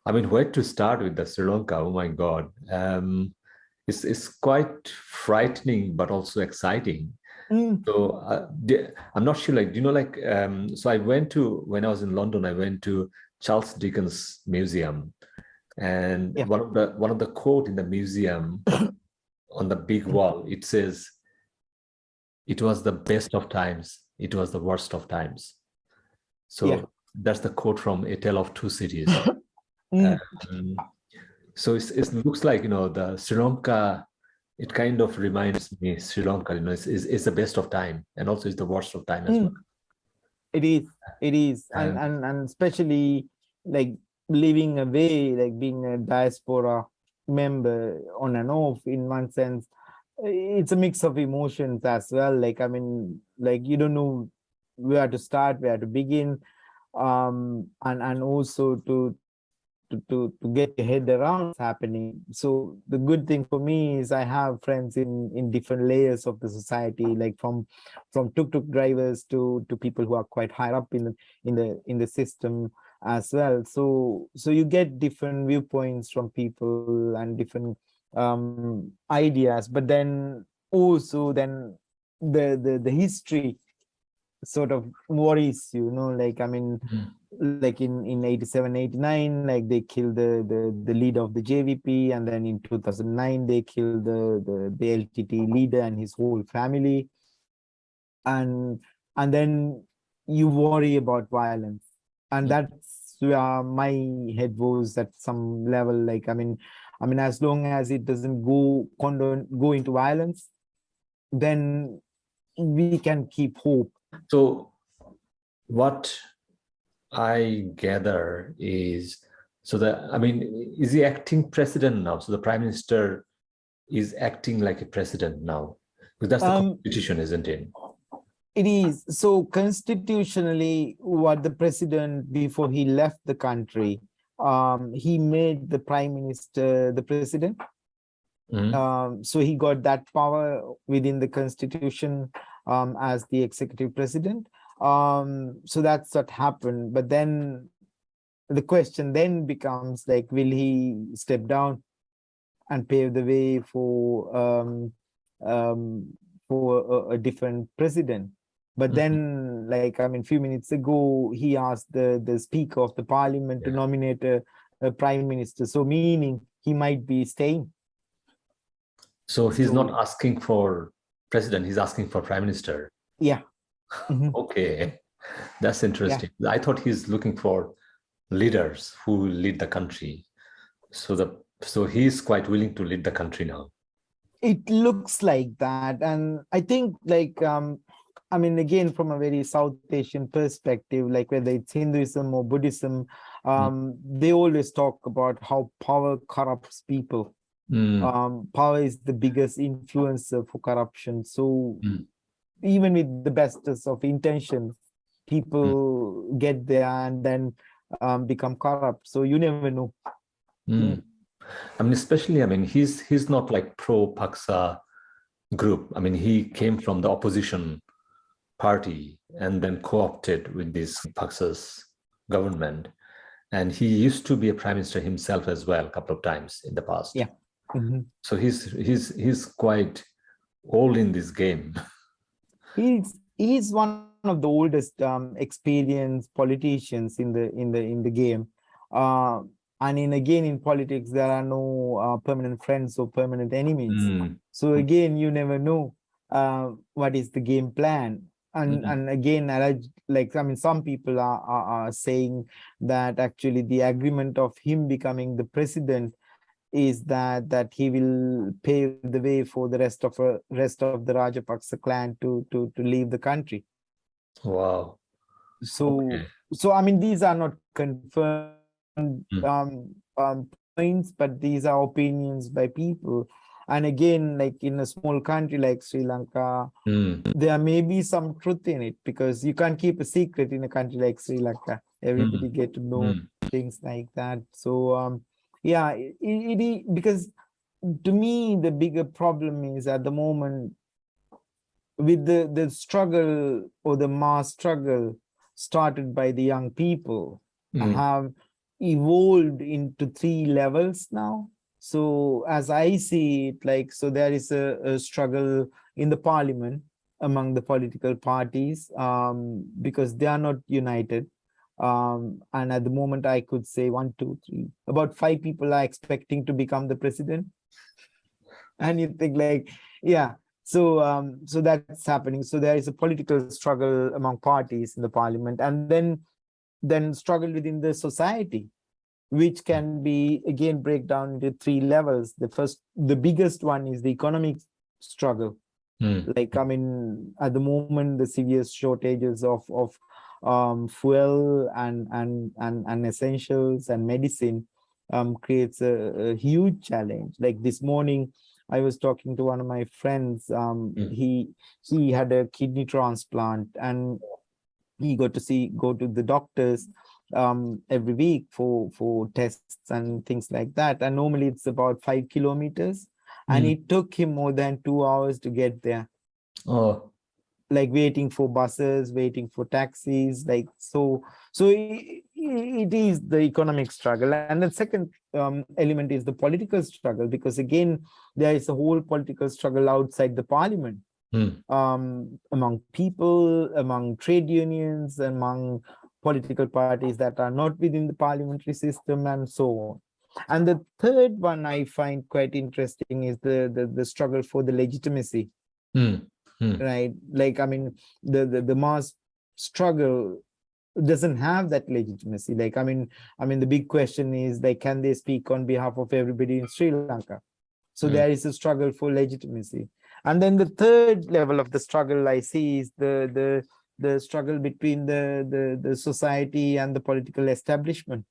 I mean, where to start with the Sri Lanka? Oh my God. It's quite frightening, but also exciting. Mm. So I'm not sure, like, do you know, like, so when I was in London, I went to Charles Dickens Museum, and Yeah. one of the quote in the museum on the big wall, it says, "It was the best of times, it was the worst of times." Yeah. So that's the quote from A Tale of Two Cities. Mm. Um, so it looks like, the Sri Lanka, it kind of reminds me Sri Lanka, it's the best of time and also it's the worst of time as well. Mm. It is, and especially like living away, like being a diaspora member on and off in one sense, it's a mix of emotions as well. Like, I mean, like you don't know where to start, where to begin, and also to get your head around what's happening. So the good thing for me is I have friends in different layers of the society, like from tuk-tuk drivers to people who are quite higher up in the system as well. So you get different viewpoints from people and different ideas, but then also then the history sort of worries like, I mean, like in 87 89, like they killed the leader of the JVP, and then in 2009 they killed the LTT leader and his whole family, and then you worry about violence, and that's where my head was at some level. Like, I mean, as long as it doesn't go into violence, then we can keep hope. So what I gather is, is he acting president now? So the prime minister is acting like a president now, because that's the constitution, isn't it? It is. So constitutionally, what the president, before he left the country, he made the prime minister the president. So he got that power within the constitution as the executive president. So that's what happened. But then the question then becomes like, will he step down and pave the way for a different president? But then, like, I mean, a few minutes ago, he asked the speaker of the parliament to nominate a prime minister. So meaning he might be staying. So he's not asking for president, he's asking for prime minister. Yeah. Okay, that's interesting. Yeah. I thought he's looking for leaders who lead the country. So he's quite willing to lead the country now. It looks like that. And I think, like, I mean, again, from a very South Asian perspective, like whether it's Hinduism or Buddhism, they always talk about how power corrupts people. Power is the biggest influencer for corruption. So even with the bestest of intentions, people get there and then become corrupt. So you never know. I mean, especially, I mean, he's not like pro-Paksa group. I mean, he came from the opposition party and then co-opted with this Paksa's government. And he used to be a prime minister himself as well a couple of times in the past. Yeah. So he's quite old in this game. He's one of the oldest experienced politicians in the game. And in politics, there are no permanent friends or permanent enemies. So again, you never know what is the game plan. And again, like, I mean, some people are saying that actually the agreement of him becoming the president is that he will pave the way for the rest of the Rajapaksa clan to leave the country. Wow. So I mean, these are not confirmed points, but these are opinions by people. And again, like in a small country like Sri Lanka, there may be some truth in it, because you can't keep a secret in a country like Sri Lanka. Everybody get to know things like that. So yeah, because to me, the bigger problem is at the moment with the struggle or the mass struggle started by the young people. evolved into 3 levels now. So as I see it, like, so there is a struggle in the parliament among the political parties, because they are not united. And at the moment, I could say 1, 2, 3, about 5 people are expecting to become the president. And you think like, yeah, so so that's happening. So there is a political struggle among parties in the parliament, and then struggle within the society, which can be again break down into 3 levels. The biggest one is the economic struggle. Like, I mean, at the moment, the severe shortages of fuel and essentials and medicine creates a huge challenge. Like this morning, I was talking to one of my friends. He had a kidney transplant, and he got to go to the doctors every week for tests and things like that. And normally it's about 5 kilometers, and it took him more than 2 hours to get there. Oh, like waiting for buses, waiting for taxis, like so it is the economic struggle. And the second element is the political struggle, because again there is a whole political struggle outside the parliament, among people, among trade unions, among political parties that are not within the parliamentary system, and so on. And the third one I find quite interesting is the struggle for the legitimacy. Right, like, I mean, the mass struggle doesn't have that legitimacy. Like, I mean the big question is, like, can they speak on behalf of everybody in Sri Lanka? So there is a struggle for legitimacy. And then the third level of the struggle I see is the struggle between the society and the political establishment,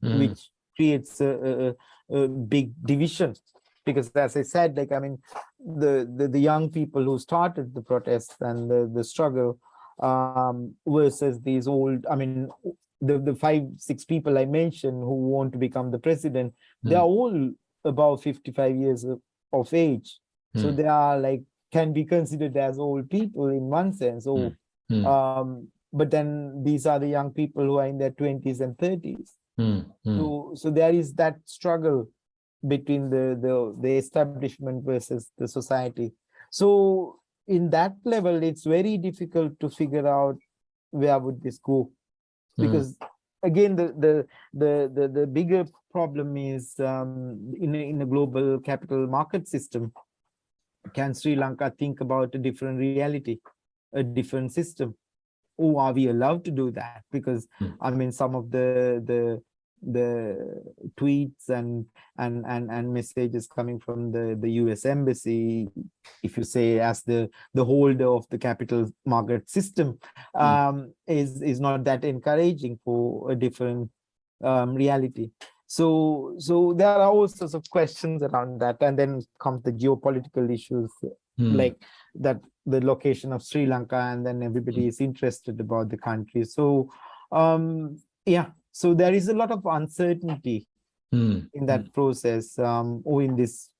which creates a big division. Because as I said, like, I mean, the young people who started the protests and the struggle versus these old, I mean, the 5, 6 people I mentioned who want to become the president, they are all above 55 years of age. So they are like, can be considered as old people in one sense. But then these are the young people who are in their 20s and 30s. So there is that struggle between the establishment versus the society. So in that level, it's very difficult to figure out where would this go, because again the bigger problem is in a global capital market system, can Sri Lanka think about a different reality, a different system? Or are we allowed to do that? Because I mean, some of the tweets and messages coming from the US embassy, if you say, as the holder of the capital market system, is not that encouraging for a different reality. So there are all sorts of questions around that. And then comes the geopolitical issues, like that, the location of Sri Lanka, and then everybody is interested about the country. So yeah, so there is a lot of uncertainty in that process, or in this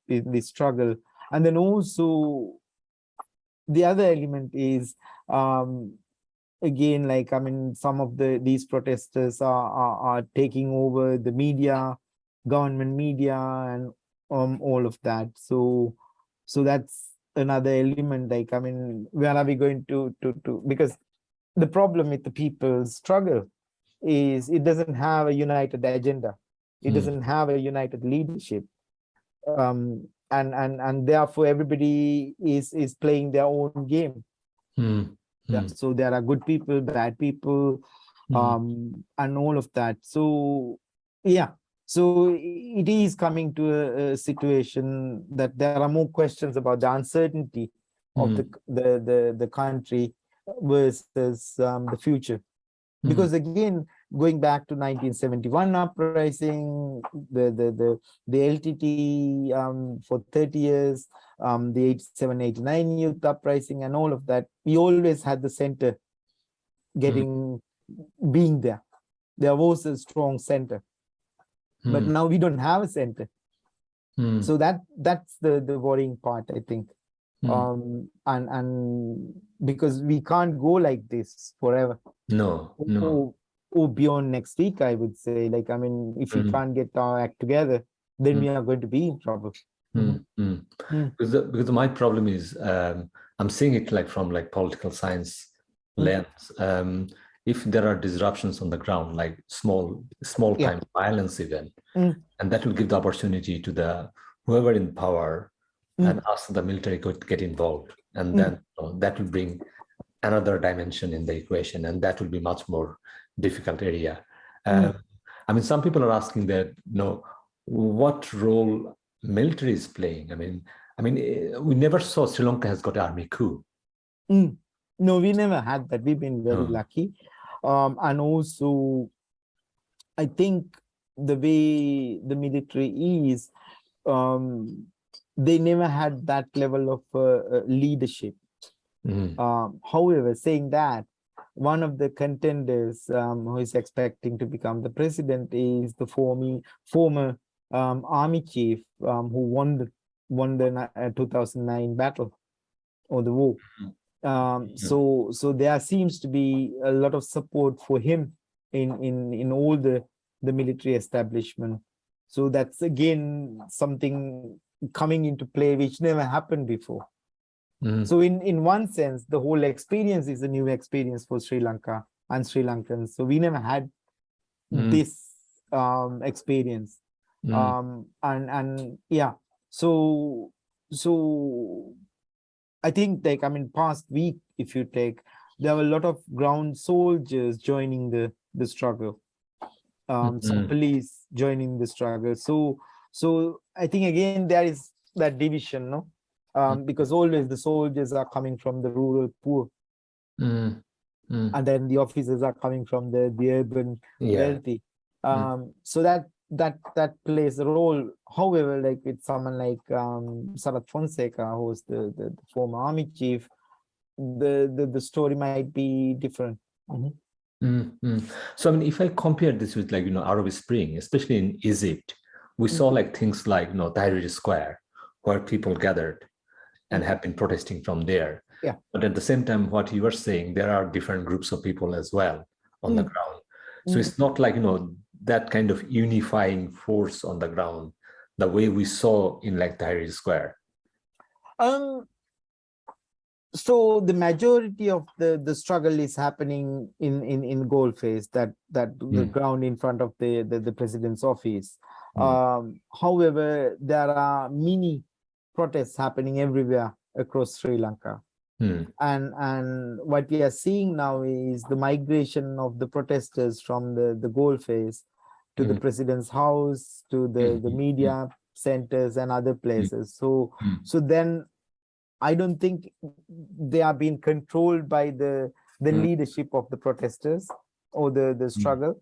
struggle. And then also the other element is, again, like, I mean, some of these protesters are taking over the media, government media, and all of that. So that's another element. Like, I mean, where are we going to because the problem with the people's struggle is it doesn't have a united agenda. It doesn't have a united leadership. And therefore everybody is playing their own game. Yeah, so there are good people, bad people, and all of that. So yeah, so it is coming to a situation that there are more questions about the uncertainty of the country versus the future. Because again, going back to 1971 uprising, the LTT for 30 years, the 87, 89 youth uprising, and all of that, we always had the center being there. There was a strong center, but now we don't have a center. So that's the worrying part, I think. And because we can't go like this forever. No. or beyond next week, I would say. Like, I mean, if we can't get our act together, then we are going to be in trouble. Because my problem is, I'm seeing it like from like political science lens. If there are disruptions on the ground, like small time violence even, and that will give the opportunity to the whoever in power and ask the military to get involved, and then that will bring another dimension in the equation, and that will be much more difficult area. I mean, some people are asking that, what role military is playing. I mean, we never saw Sri Lanka has got an army coup. No, we never had that. We've been very lucky. And also, I think the way the military is, they never had that level of leadership. However, saying that, one of the contenders who is expecting to become the president is the former army chief who won the 2009 battle or the war. So there seems to be a lot of support for him in all the military establishment. So that's again something coming into play which never happened before. So in one sense, the whole experience is a new experience for Sri Lanka and Sri Lankans. So we never had this experience. And yeah, so I think, like, I mean, past week, if you take, there were a lot of ground soldiers joining the struggle, some police joining the struggle. So I think again there is that division, no, because always the soldiers are coming from the rural poor, and then the officers are coming from the urban wealthy. So that plays a role. However, like with someone like Sarath Fonseca, who's the former army chief, the story might be different. So I mean, if I compare this with, like, Arab Spring, especially in Egypt, we saw like things like Tahrir Square, where people gathered and have been protesting from there. But at the same time, what you were saying, there are different groups of people as well on the ground. So it's not like that kind of unifying force on the ground, the way we saw in like Tahrir Square. So the majority of the struggle is happening in Goldface, that the ground in front of the president's office. However, there are mini protests happening everywhere across Sri Lanka. And what we are seeing now is the migration of the protesters from the Goldface to the president's house, to the media centers and other places. So then I don't think they are being controlled by the leadership of the protesters or the struggle,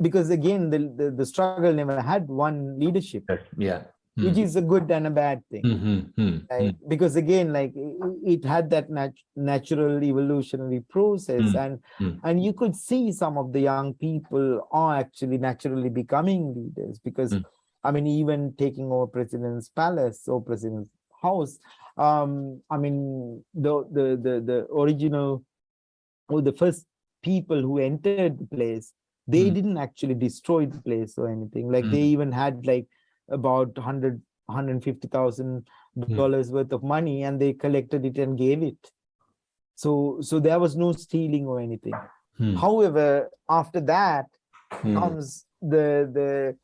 because again the struggle never had one leadership, which is a good and a bad thing. Right? Because again, like it had that natural evolutionary process, and you could see some of the young people are actually naturally becoming leaders, because I mean, even taking over president's palace or president's house, I mean, the original or the first people who entered the place, they didn't actually destroy the place or anything. Like they even had like about $150,000 worth of money, and they collected it and gave it. So there was no stealing or anything. However, after that comes the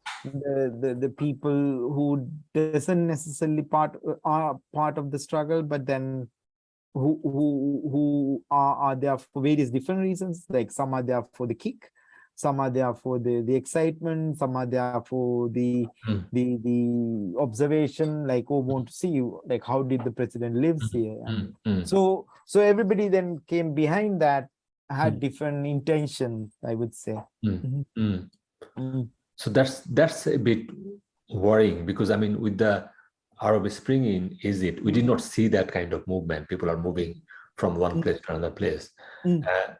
people who doesn't necessarily are part of the struggle, but then who are there for various different reasons. Like some are there for the kick, some are there for the excitement, some are there for the observation, like, oh, want to see like how did the president lives here. And so everybody then came behind that, had different intentions, I would say. So that's a bit worrying, because I mean, with the Arab Spring in Egypt, we did not see that kind of movement. People are moving from one place to another place,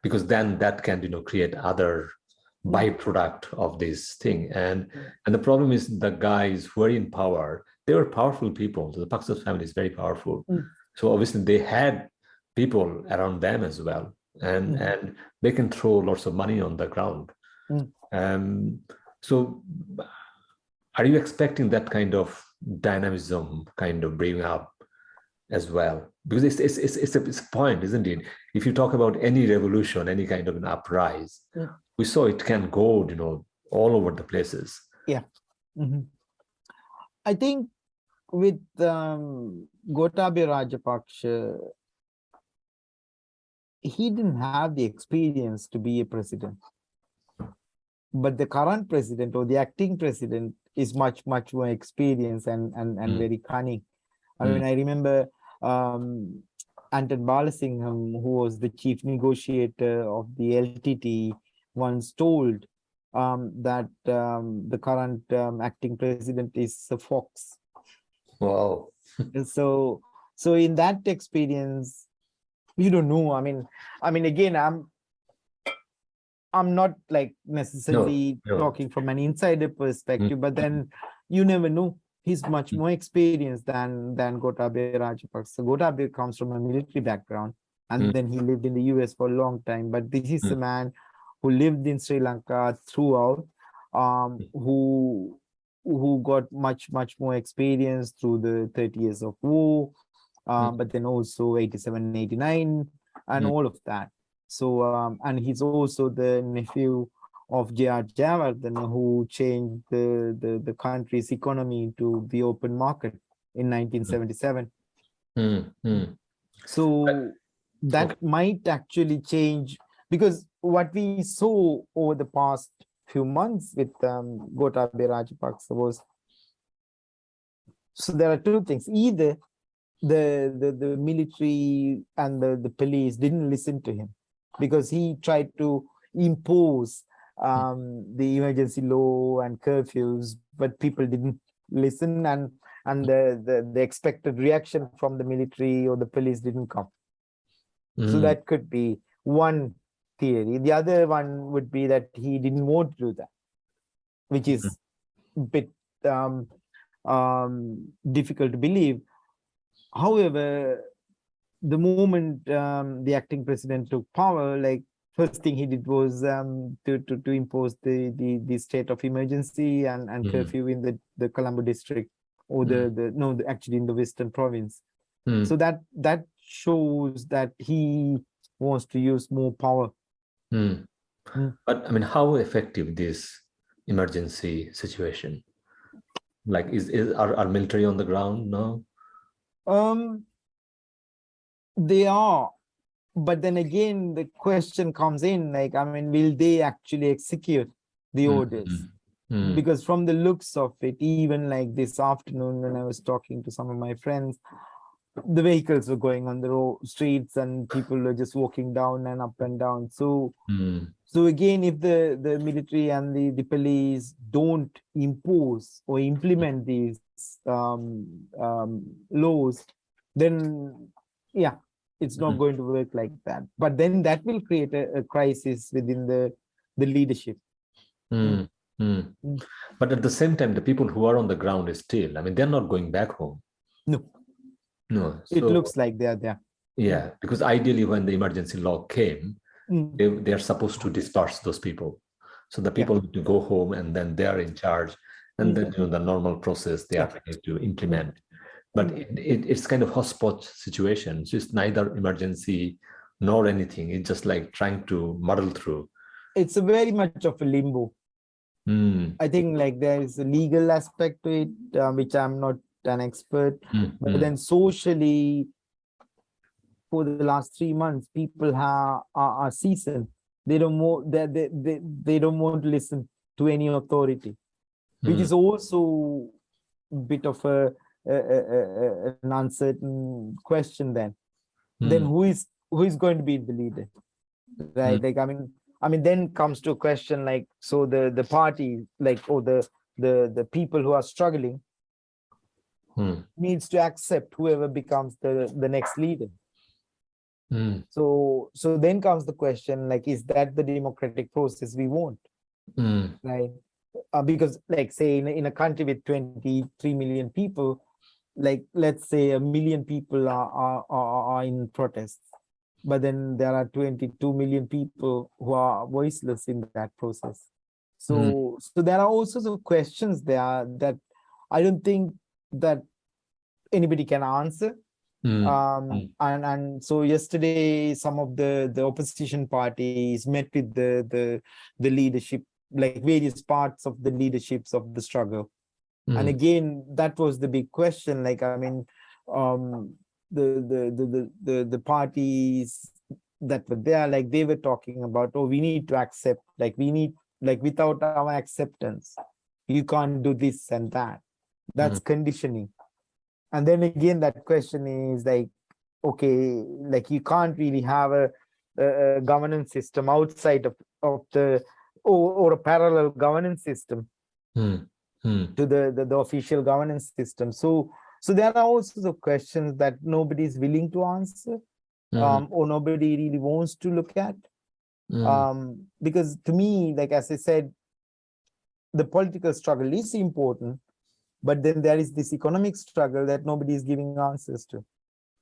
because then that can create other byproduct of this thing. And the problem is the guys who are in power, they were powerful people. The Paksa family is very powerful. So obviously they had people around them as well. and they can throw lots of money on the ground. So are you expecting that kind of dynamism kind of bringing up as well? Because it's a point, isn't it? If you talk about any revolution, any kind of an uprise, we saw it can go, all over the places. Yeah. I think with Gotabaya Rajapaksa, he didn't have the experience to be a president. But the current president or the acting president is much more experienced and very cunning. I mean, I remember Anton Balasingham, who was the chief negotiator of the LTT, once told that the current acting president is a fox. Wow. So in that experience, you don't know. I mean, again, I'm not like necessarily talking from an insider perspective, but then you never know. He's much more experienced than Gotabaya Rajapaksa. Gotabaya comes from a military background, and then he lived in the US for a long time. But this is a man who lived in Sri Lanka throughout, who got much more experience through the 30 years of war, but then also 87, 89, and all of that. So, and he's also the nephew of J.R. Jayawardena, who changed the country's economy to the open market in 1977. So that might actually change, because what we saw over the past few months with Gotabaya Rajapaksa was, so there are two things. Either the military and the police didn't listen to him, because he tried to impose the emergency law and curfews, but people didn't listen, and the expected reaction from the military or the police didn't come. So that could be one theory. The other one would be that he didn't want to do that, which is a bit difficult to believe. However, the moment the acting president took power, like first thing he did was to impose the state of emergency and curfew in the Colombo district, or actually in the Western province. So that shows that he wants to use more power. But I mean, how effective this emergency situation? Like, are military on the ground now? They are, but then again, the question comes in, like, I mean, will they actually execute the orders? Because from the looks of it, even like this afternoon when I was talking to some of my friends, the vehicles were going on the streets and people were just walking down and up and down. So again, if the military and the police don't impose or implement these laws, then it's not going to work like that. But then that will create a crisis within the leadership. But at the same time, the people who are on the ground is still, I mean, they're not going back home. No. It looks like they are there. Yeah, because ideally when the emergency law came, they are supposed to disperse those people. So the people need to go home, and then they are in charge, and then the normal process they are trying to implement. But it's kind of hotspot situation. So it's neither emergency nor anything. It's just like trying to muddle through. It's a very much of a limbo. I think like there is a legal aspect to it, which I'm not an expert, but then socially, for the last 3 months, people are seasoned. They don't want to listen to any authority, which is also a bit of an uncertain question. Then who is going to be the leader, right? Like, I mean, then comes to a question like, so the party, like, or the people who are struggling needs to accept whoever becomes the next leader. So then comes the question, like, is that the democratic process we want? Right? Because, like, say in a country with 23 million people, like, let's say 1 million people are in protests. but then there are 22 million people who are voiceless in that process. So there are all sorts of questions there that I don't think that anybody can answer. And so yesterday, some of the opposition parties met with the leadership, like various parts of the leaderships of the struggle. And again, that was the big question. Like, I mean, the parties that were there, like they were talking about, oh, we need to accept, like we need, like without our acceptance, you can't do this and that. That's conditioning. And then again, that question is like, okay, like you can't really have a governance system outside of the, or a parallel governance system to the official governance system. So there are all sorts of questions that nobody is willing to answer, or nobody really wants to look at. Because to me, like as I said, the political struggle is important, but then there is this economic struggle that nobody is giving answers to.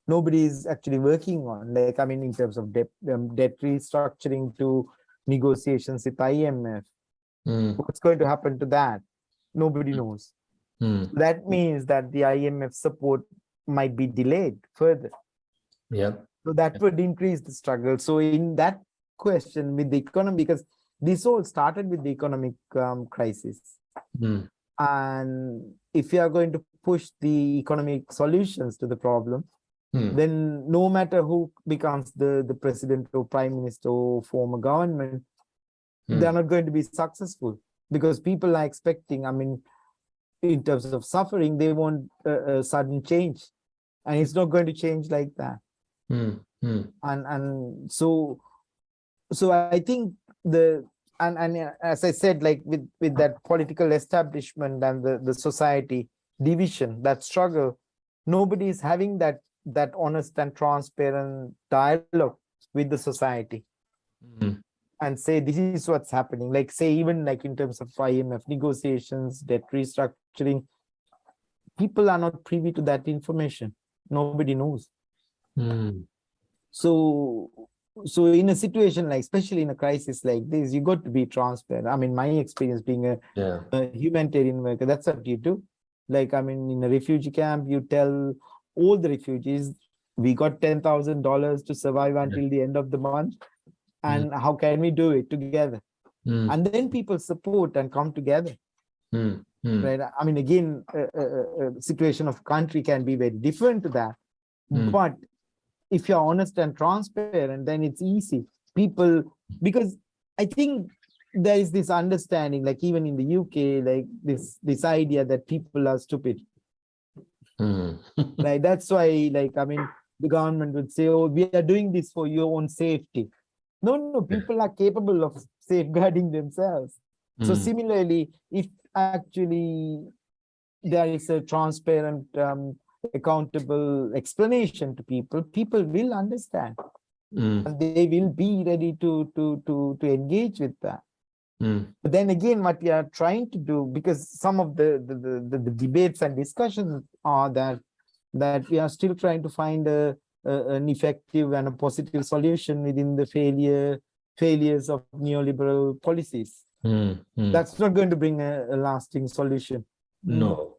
Nobody is actually working on, like, I mean, in terms of debt restructuring to negotiations with IMF. What's going to happen to that? Nobody knows. That means that the IMF support might be delayed further. So that would increase the struggle. So in that question with the economy, because this all started with the economic crisis. And if you are going to push the economic solutions to the problem, then no matter who becomes the president or prime minister or form a government, they're not going to be successful, because people are expecting, I mean, in terms of suffering, they want a sudden change, and it's not going to change like that. And so I think and as I said, like with that political establishment and the society division, that struggle, nobody is having that honest and transparent dialogue with the society and say, this is what's happening. Like, say, even like in terms of IMF negotiations, debt restructuring, people are not privy to that information. Nobody knows. So in a situation like, especially in a crisis like this, you got to be transparent. I mean, my experience being a humanitarian worker, that's what you do. Like, I mean, in a refugee camp, you tell all the refugees, we got $10,000 to survive until the end of the month. And how can we do it together? And then people support and come together. Right? I mean, again, a situation of country can be very different to that. But if you're honest and transparent, then it's easy. People, because I think there is this understanding, like even in the UK, like this idea that people are stupid. Right? That's why, like, I mean, the government would say, oh, we are doing this for your own safety. No, people are capable of safeguarding themselves. So similarly, if actually there is a transparent, accountable explanation to people, people will understand, and they will be ready to engage with that. But then again, what we are trying to do, because some of the debates and discussions are that we are still trying to find an effective and a positive solution within the failures of neoliberal policies. That's not going to bring a lasting solution. No.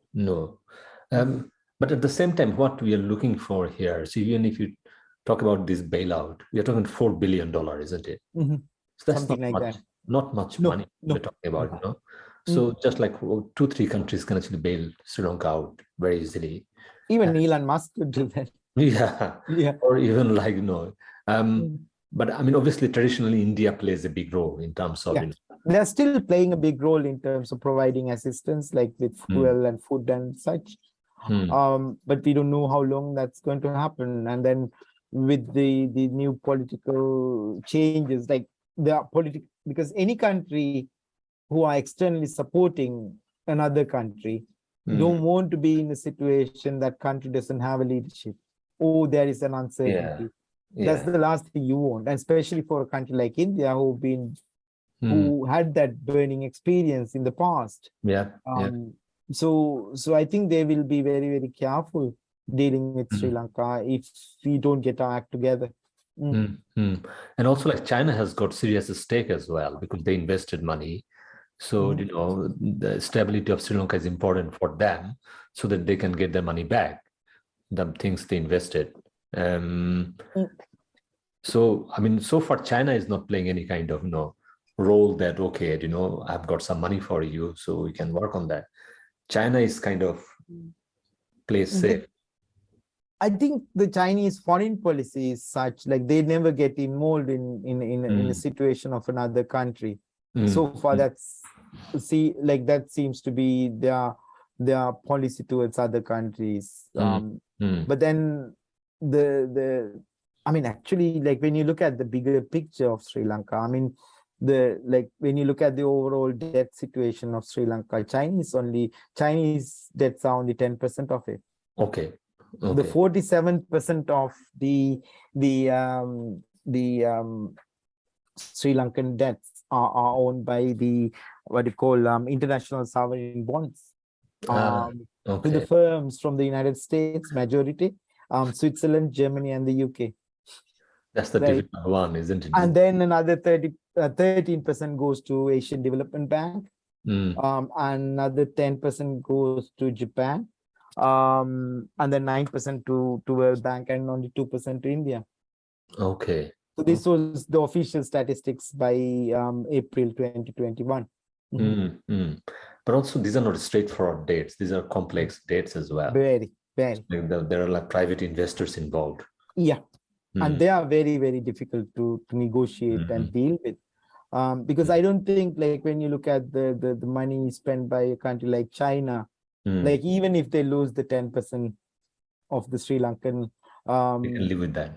But at the same time, what we are looking for here, so even if you talk about this bailout, we are talking $4 billion, isn't it? So that's something like that. Not much money we're talking about, no? So just like 2-3 countries can actually bail Sri Lanka out very easily. Even Elon Musk could do that. Yeah. Or even like, but I mean, obviously, traditionally, India plays a big role in terms of, they're still playing a big role in terms of providing assistance, like with fuel and food and such. But we don't know how long that's going to happen. And then with the new political changes, like because any country who are externally supporting another country don't want to be in a situation that country doesn't have a leadership, or there is an uncertainty. That's the last thing you want, and especially for a country like India, who had that burning experience in the past. So I think they will be very, very careful dealing with Sri Lanka if we don't get our act together. And also, like, China has got serious stake as well because they invested money. So, the stability of Sri Lanka is important for them so that they can get their money back, the things they invested. So, I mean, so far, China is not playing any kind of, role that, okay, I've got some money for you, so we can work on that. China is kind of plays safe. I think the Chinese foreign policy is such, like, they never get involved in a situation of another country. So far, that seems to be their policy towards other countries. But then actually, like, when you look at the bigger picture of Sri Lanka, I mean, when you look at the overall debt situation of Sri Lanka, Chinese debts are only 10% of it. Okay. The 47% of the Sri Lankan debts are owned by the international sovereign bonds. With the firms from the United States, majority, Switzerland, Germany, and the UK. That's the difficult one, isn't it? And then another 13% goes to Asian Development Bank. Another 10% goes to Japan. And then 9% to World Bank, and only 2% to India. Okay. So this was the official statistics by April 2021. But also, these are not straightforward dates. These are complex dates as well. Very, very. There are like private investors involved. Yeah. And they are very, very difficult to negotiate and deal with. Because I don't think, like, when you look at the money spent by a country like China, like, even if they lose the 10% of the Sri Lankan, you can live with that.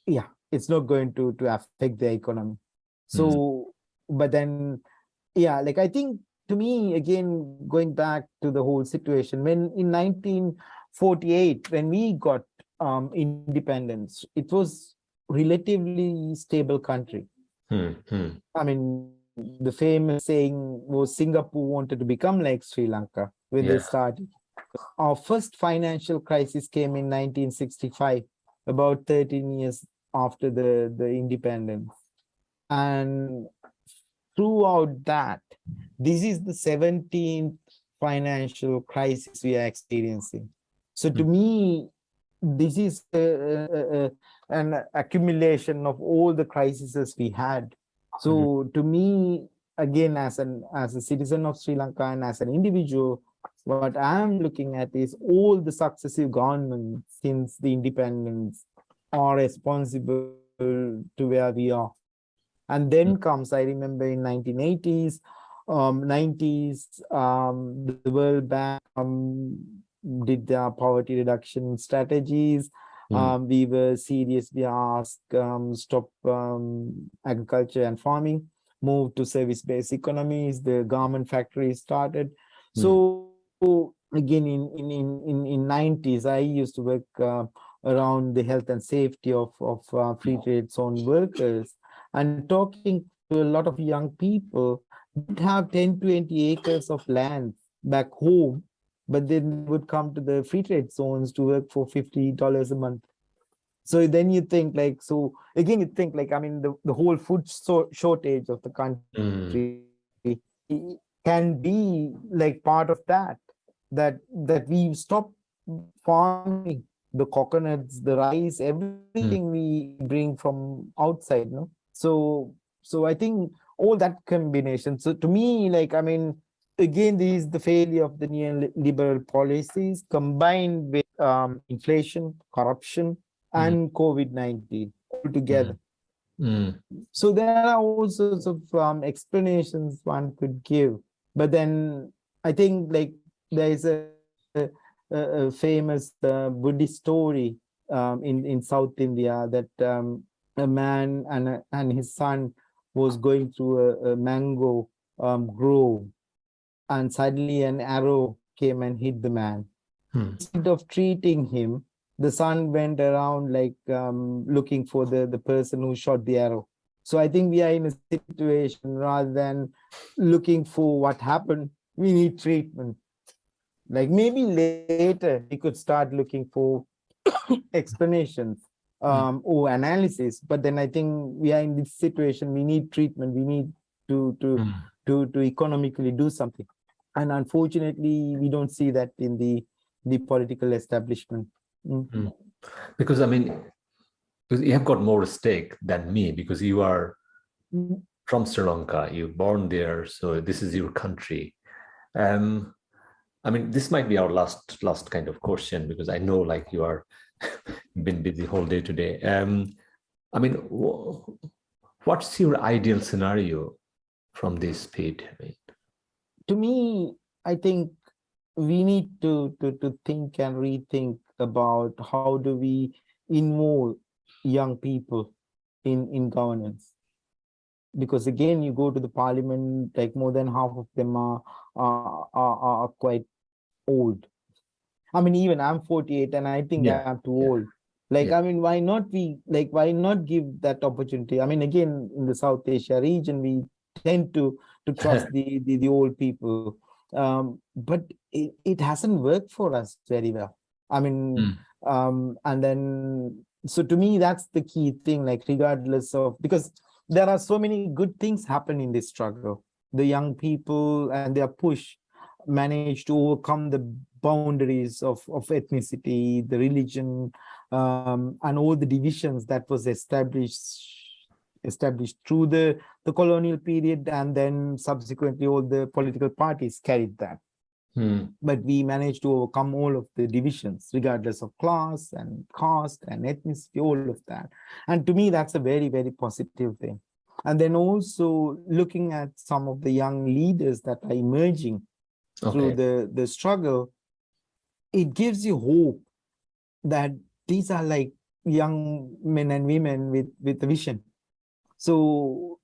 Yeah, it's not going to affect the economy. So, but then, yeah, like, I think, to me, again, going back to the whole situation, when in 1948, when we got independence, it was relatively stable country. I mean, the famous saying was Singapore wanted to become like Sri Lanka when they started. Our first financial crisis came in 1965, about 13 years after the independence. And throughout that, this is the 17th financial crisis we are experiencing. So to me, this is an accumulation of all the crises we had. So to me, again, as a citizen of Sri Lanka and as an individual, what I'm looking at is all the successive governments since the independence are responsible to where we are. And then comes, I remember in 1980s, 90s, the World Bank did their poverty reduction strategies. We were seriously asked, stop agriculture and farming, move to service-based economies, the garment factories started. So again, in 90s, I used to work around the health and safety of free trade zone workers, and talking to a lot of young people that have 10, 20 acres of land back home, but then would come to the free trade zones to work for $50 a month. So then you think, like, so again, you think, like, I mean, the whole food shortage of the country can be like part of that we stop farming the coconuts, the rice, everything we bring from outside, no? So I think all that combination. So to me, like, I mean, again, this is the failure of the neoliberal policies combined with inflation, corruption, and COVID-19 all together. So there are all sorts of explanations one could give. But then I think, like, there is a famous Buddhist story in South India that a man and his son was going through a mango grove, and suddenly an arrow came and hit the man. Instead of treating him, the son went around, like, looking for the person who shot the arrow. So I think we are in a situation, rather than looking for what happened, we need treatment. Like, maybe later we could start looking for explanations or analysis. But then I think we are in this situation, we need treatment, we need to economically do something. And unfortunately, we don't see that in the political establishment. Because I mean, because you have got more stake than me, because you are from Sri Lanka, you're born there, so this is your country. I mean, this might be our last kind of question, because I know like you are been busy whole day today. I mean, what's your ideal scenario from this speed? I mean, to me, I think we need to think and rethink about how do we involve young people in governance. Because again, you go to the parliament, like more than half of them are quite old. I mean, even I'm 48 and I think I'm too old. Like, I mean, why not give that opportunity? I mean, again, in the South Asia region, we tend to trust the old people. But it hasn't worked for us very well. I mean, and then, so to me, that's the key thing, like regardless of, because there are so many good things happen in this struggle. The young people and their push managed to overcome the boundaries of ethnicity, the religion, and all the divisions that was established through the colonial period, and then subsequently all the political parties carried that. But we managed to overcome all of the divisions, regardless of class and caste and ethnicity, all of that. And to me, that's a very, very positive thing. And then also looking at some of the young leaders that are emerging through the struggle, it gives you hope that these are like young men and women with a vision. So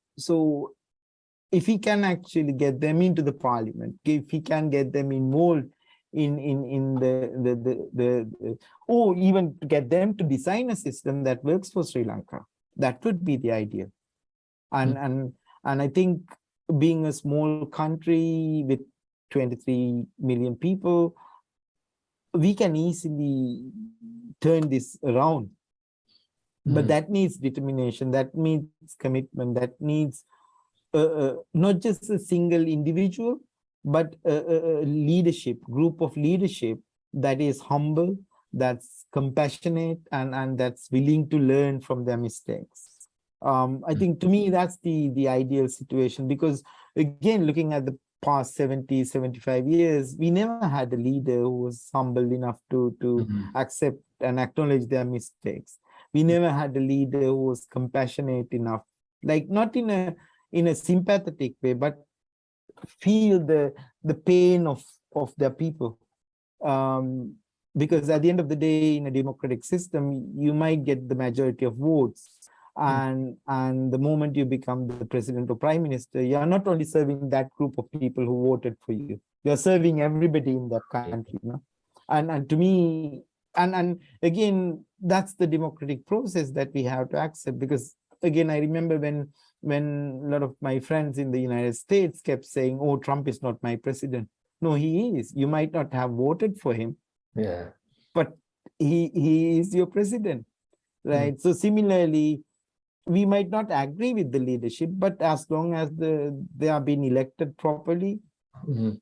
if we can actually get them into the parliament, if we can get them involved in the or even to get them to design a system that works for Sri Lanka, that would be the idea. And I think being a small country with 23 million people, we can easily turn this around. But that needs determination, that needs commitment, that needs not just a single individual, but a leadership, group of leadership that is humble, that's compassionate, and that's willing to learn from their mistakes. I think to me, that's the ideal situation, because again, looking at the past 70, 75 years, we never had a leader who was humble enough to accept and acknowledge their mistakes. We never had a leader who was compassionate enough, like not in a sympathetic way, but feel the pain of their people. Because at the end of the day, in a democratic system, you might get the majority of votes. And the moment you become the president or prime minister, you are not only serving that group of people who voted for you, you are serving everybody in that country. You know? And to me, and again, that's the democratic process that we have to accept. Because again, I remember when a lot of my friends in the United States kept saying, oh, Trump is not my president. No, he is. You might not have voted for him, but he is your president, right? So similarly, we might not agree with the leadership, but as long as they are being elected properly,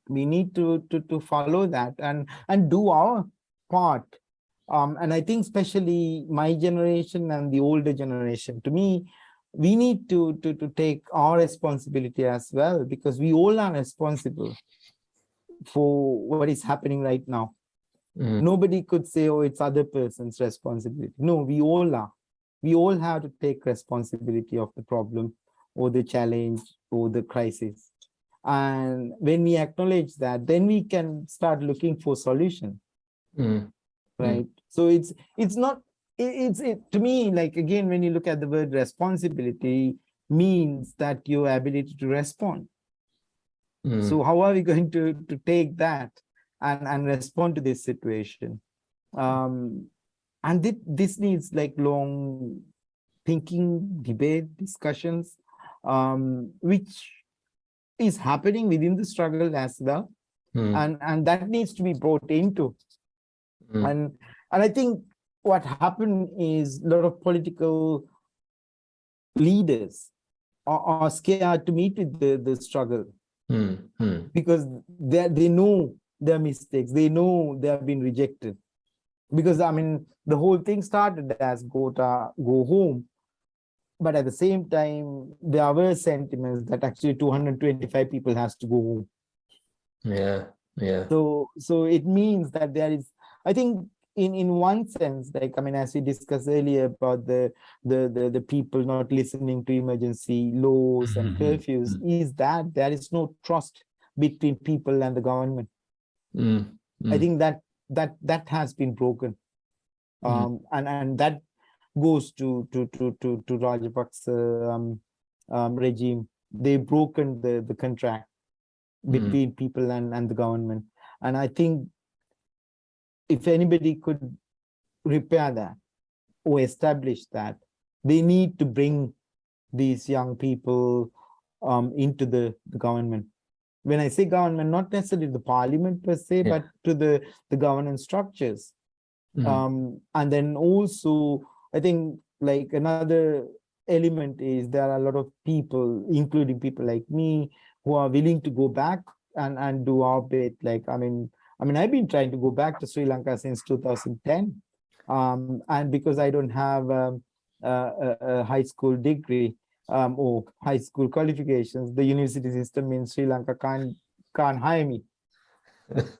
we need to follow that and do our part. And I think especially my generation and the older generation, to me, we need to take our responsibility as well, because we all are responsible for what is happening right now. Nobody could say, oh, it's other person's responsibility. No, we all are. We all have to take responsibility of the problem or the challenge or the crisis. And when we acknowledge that, then we can start looking for solutions. Right? So it's not, to me, like, again, when you look at the word responsibility, means that your ability to respond. So how are we going to take that and respond to this situation? And this needs like long thinking, debate, discussions, which is happening within the struggle as well. And that needs to be brought into. And I think what happened is a lot of political leaders are scared to meet with the struggle because they know their mistakes. They know they have been rejected. Because, I mean, the whole thing started as go home. But at the same time, there were sentiments that actually 225 people has to go home. Yeah, yeah. So it means that there is, I think, in one sense, like, I mean, as we discussed earlier about the people not listening to emergency laws and curfews, is that there is no trust between people and the government. I think that has been broken, and that goes to Rajapaksa regime. They've broken the contract between people and the government, and I think if anybody could repair that or establish that, they need to bring these young people into the government. When I say government, not necessarily the parliament per se, but to the governance structures. And then also, I think, like, another element is there are a lot of people, including people like me, who are willing to go back and do our bit. Like, I mean, I've been trying to go back to Sri Lanka since 2010. And because I don't have a high school degree or high school qualifications, the university system in Sri Lanka can't hire me.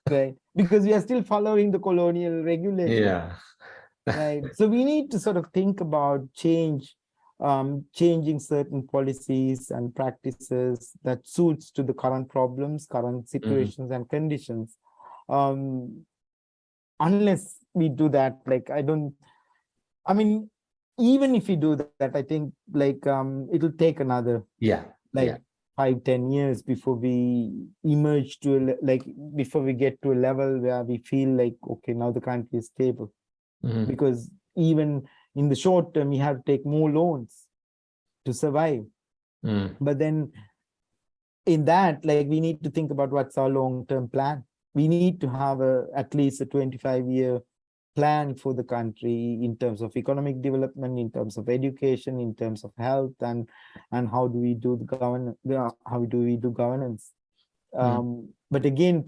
Right, because we are still following the colonial regulations. Yeah. Right. So we need to sort of think about changing certain policies and practices that suits to the current problems, current situations and conditions. Unless we do that, like, even if we do that, I think, like, it'll take another 5-10 years before we emerge to before we get to a level where we feel like, okay, now the country is stable. Because even in the short term, we have to take more loans to survive. But then in that, like, we need to think about what's our long-term plan. We need to have at least a 25-year plan for the country in terms of economic development, in terms of education, in terms of health, and how do we do governance. But again,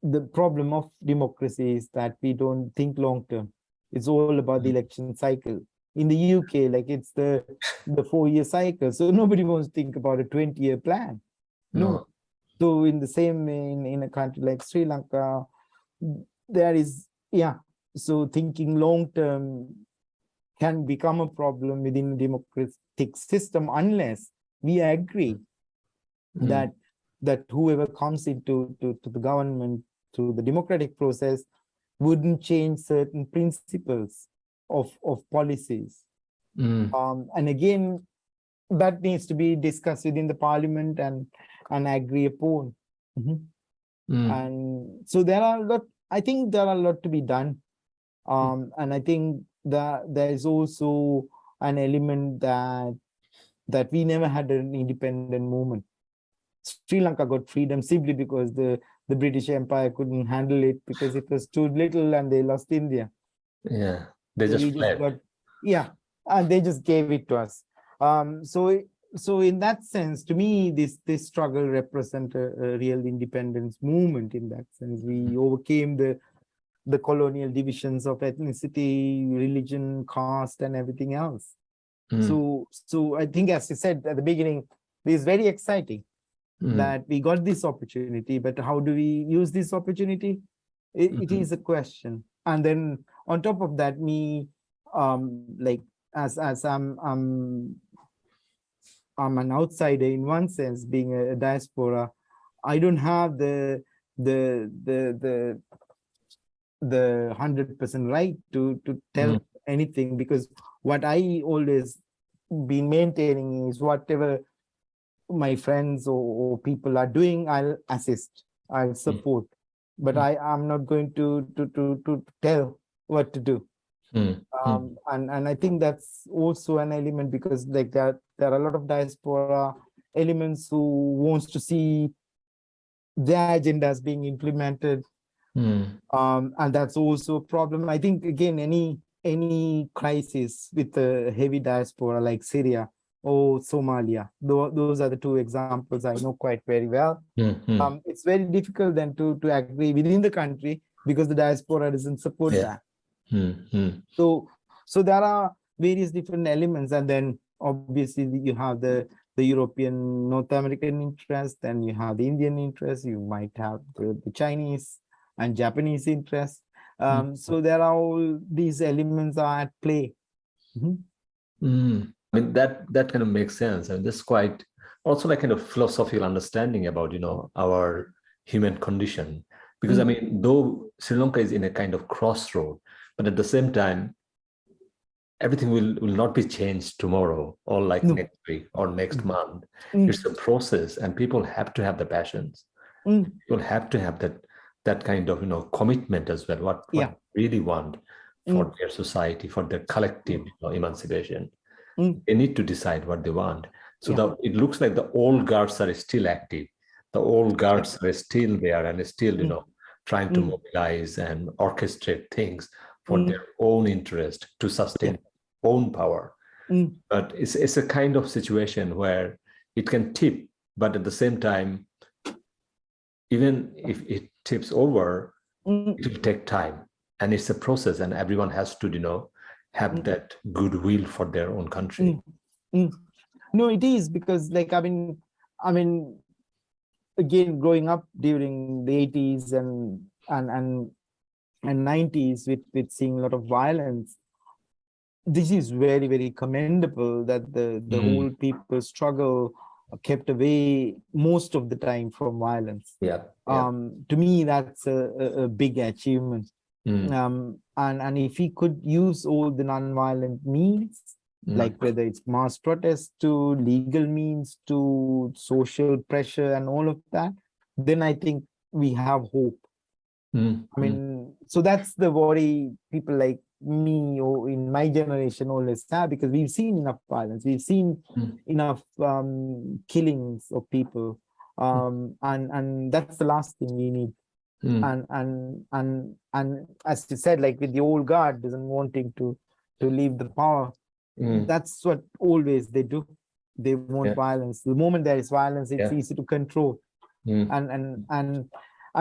the problem of democracy is that we don't think long term. It's all about the election cycle. In the UK, like, it's the 4-year cycle, so nobody wants to think about a 20-year plan. No. So in the same way, in a country like Sri Lanka, there is, so thinking long term can become a problem within a democratic system unless we agree that whoever comes into the government through the democratic process wouldn't change certain principles of policies. And again, that needs to be discussed within the parliament and agree upon. And so I think there are a lot to be done. And I think that there is also an element that we never had an independent movement. Sri Lanka got freedom simply because the British Empire couldn't handle it, because it was too little and they lost India. Yeah, they just fled. And they just gave it to us. So in that sense, to me, this struggle represents a real independence movement. In that sense, we overcame the colonial divisions of ethnicity, religion, caste, and everything else. So I think, as you said at the beginning, it is very exciting that we got this opportunity, but how do we use this opportunity? It is a question. And then on top of that, me, like, as I'm an outsider in one sense, being a diaspora, I don't have the 100% right to tell anything, because what I always been maintaining is whatever my friends or people are doing, I'll assist, I'll support, but I'm not going to tell what to do. And I think that's also an element, because, like, there are a lot of diaspora elements who wants to see their agendas being implemented And that's also a problem. I think, again, any crisis with a heavy diaspora like Syria or Somalia, those are the two examples I know quite very well. It's very difficult then to agree within the country because the diaspora doesn't support that. So there are various different elements, and then obviously you have the European, North American interest, then you have the Indian interest, you might have the Chinese and Japanese interest. So there are all these elements are at play. I mean, that kind of makes sense. I mean, that's quite also like kind of philosophical understanding about, our human condition. Because I mean, though Sri Lanka is in a kind of crossroad, but at the same time, everything will not be changed tomorrow or like next week or next month. It's a process, and people have to have the passions. People have to have that kind of commitment as well. What they really want for their society, for their collective emancipation. They need to decide what they want. So it looks like the old guards are still active. The old guards are still there and still trying to mobilize and orchestrate things for their own interest to sustain own power. But it's a kind of situation where it can tip, but at the same time, even if it tips over, it will take time, and it's a process, and everyone has to have that goodwill for their own country. No, it is, because like I mean again, growing up during the 80s and 90s with seeing a lot of violence, this is very, very commendable that the whole people struggle kept away most of the time from violence. To me, that's a big achievement. And if we could use all the non-violent means, like whether it's mass protest to legal means to social pressure and all of that, then I think we have hope. I mean, so that's the worry people like me or in my generation always have, because we've seen enough violence, we've seen enough killings of people, and that's the last thing we need. And as you said, like with the old guard doesn't wanting to leave the power, that's what always they do. They want violence. The moment there is violence, it's easy to control. And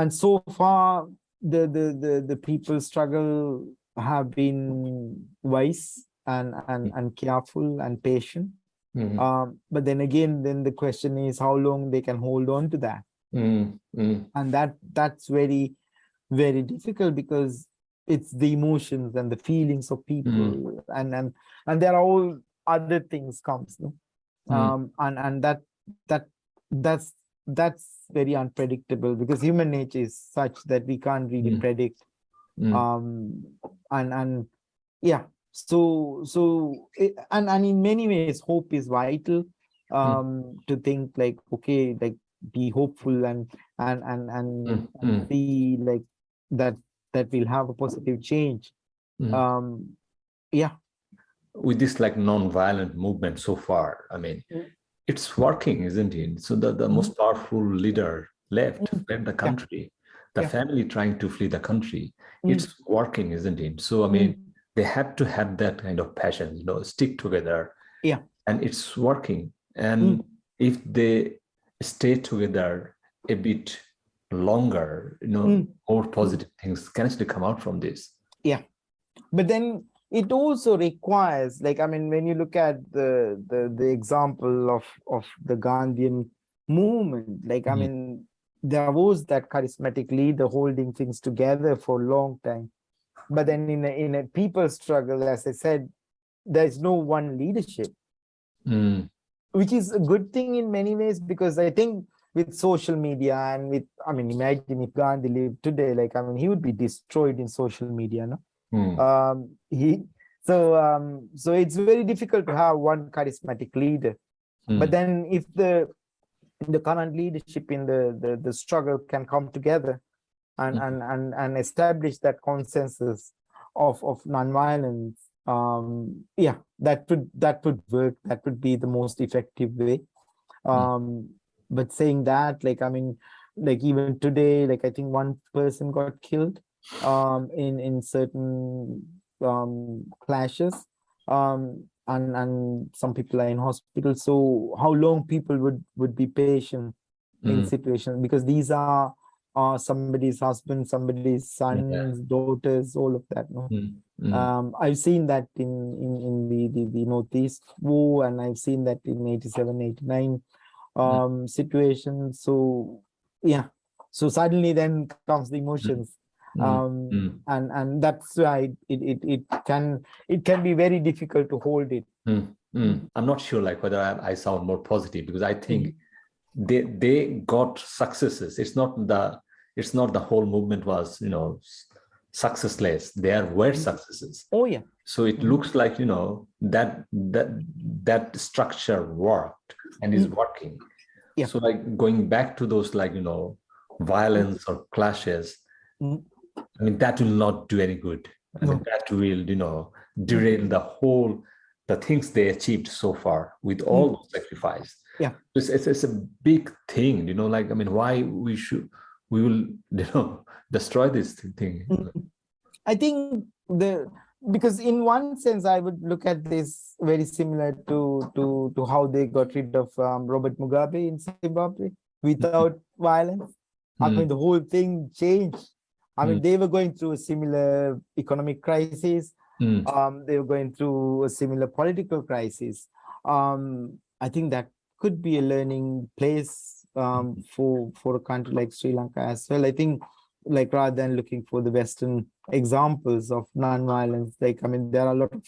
so far the people's struggle have been wise and careful and patient. But then again, then the question is how long they can hold on to that. And that's very, very difficult, because it's the emotions and the feelings of people, and there are all other things comes, and that's very unpredictable, because human nature is such that we can't really predict. And in many ways hope is vital, to think like, okay, like be hopeful and be like that will have a positive change. With this like non-violent movement so far, I mean, it's working, isn't it? So the most powerful leader left the country, the family trying to flee the country. It's working, isn't it? So I mean, they have to have that kind of passion, stick together. And it's working. And if they stay together a bit longer, more positive things can actually come out from this. But then it also requires, like, I mean, when you look at the example of the Gandhian movement, like, I mean, there was that charismatic leader holding things together for a long time. But then in a people struggle, as I said, there's no one leadership, which is a good thing in many ways, because I think with social media and with, I mean, imagine if Gandhi lived today, like, I mean, he would be destroyed in social media, no? So it's very difficult to have one charismatic leader. But then if the current leadership in the struggle can come together and establish that consensus of nonviolence, that would work. That would be the most effective way. But saying that, like, I mean, like even today, like I think one person got killed in certain clashes, and some people are in hospital. So how long people would be patient in situations, because these are somebody's husband, somebody's sons, daughters, all of that, no? I've seen that in the Northeast War, and I've seen that in 87, 89 situation. So yeah, so suddenly then comes the emotions, and that's why it can be very difficult to hold it. I'm not sure like whether I sound more positive, because I think they got successes. It's not the whole movement was successless. There were successes. Oh yeah. So it looks like that structure worked and is working. Yeah. So like going back to those violence or clashes, I mean that will not do any good. I mean that will derail the things they achieved so far with all those sacrifice. Yeah, it's a big thing. I mean, why we will destroy this thing. I think because in one sense I would look at this very similar to how they got rid of Robert Mugabe in Zimbabwe without violence. I mean, the whole thing changed. I mean, they were going through a similar economic crisis. They were going through a similar political crisis. I think that could be a learning place for a country like Sri Lanka as well. I think, like, rather than looking for the Western examples of non-violence, like, I mean, there are a lot of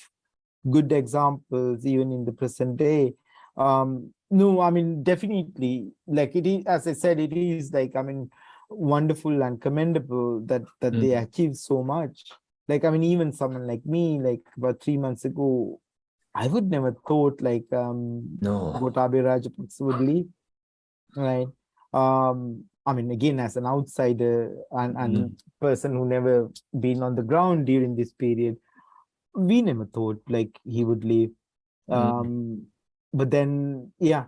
good examples even in the present day. No, I mean, definitely, like, it is, as I said, it is like, I mean, wonderful and commendable that they achieved so much. Like, I mean, even someone like me, like about 3 months ago, I would never thought like Gotabaya Rajapaksa would leave, right? I mean, again, as an outsider and person who never been on the ground during this period, we never thought like he would leave. But then, yeah.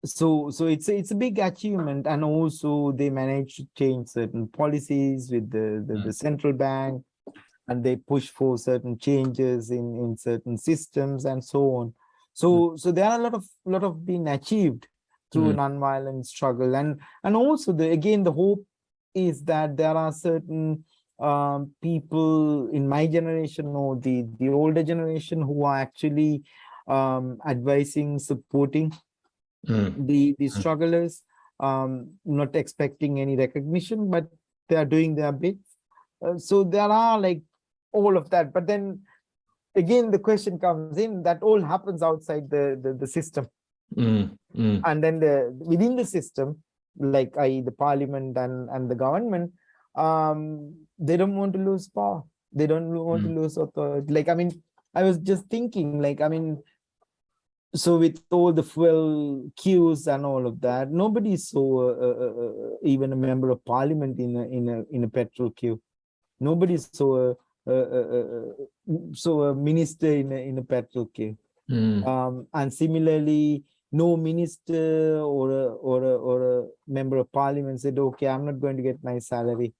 So it's a big achievement, and also they managed to change certain policies with the central bank, and they push for certain changes in certain systems and so on. So there are a lot of being achieved through non-violent struggle, and also the hope is that there are certain people in my generation or the older generation who are actually advising, supporting the strugglers, not expecting any recognition, but they are doing their bit. So there are like all of that, but then again the question comes in that all happens outside the system, and then within the system, like the parliament and the government, they don't want to lose power, they don't want to lose authority. Like, I mean, I was just thinking, like, I mean, so with all the fuel queues and all of that, nobody saw even a member of parliament in a petrol queue. Nobody saw a minister in a petrol queue. And similarly, no minister or a member of parliament said, okay, I'm not going to get my salary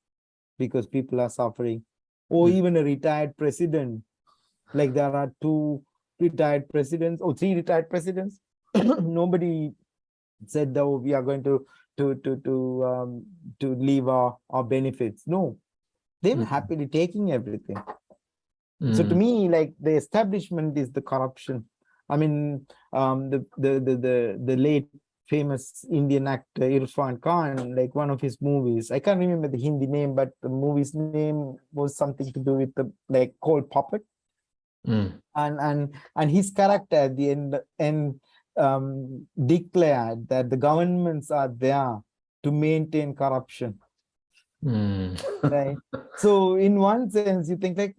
because people are suffering. Or even a retired president. Like, there are 2 retired presidents or 3 retired presidents. Nobody said, oh, we are going to leave our benefits. No, they were happily taking everything. So to me, like, the establishment is the corruption. I mean, the late famous Indian actor Irfan Khan, like, one of his movies, I can't remember the Hindi name, but the movie's name was something to do with the, like, called Puppet. And his character at the end declared that the governments are there to maintain corruption. Right. So in one sense, you think like,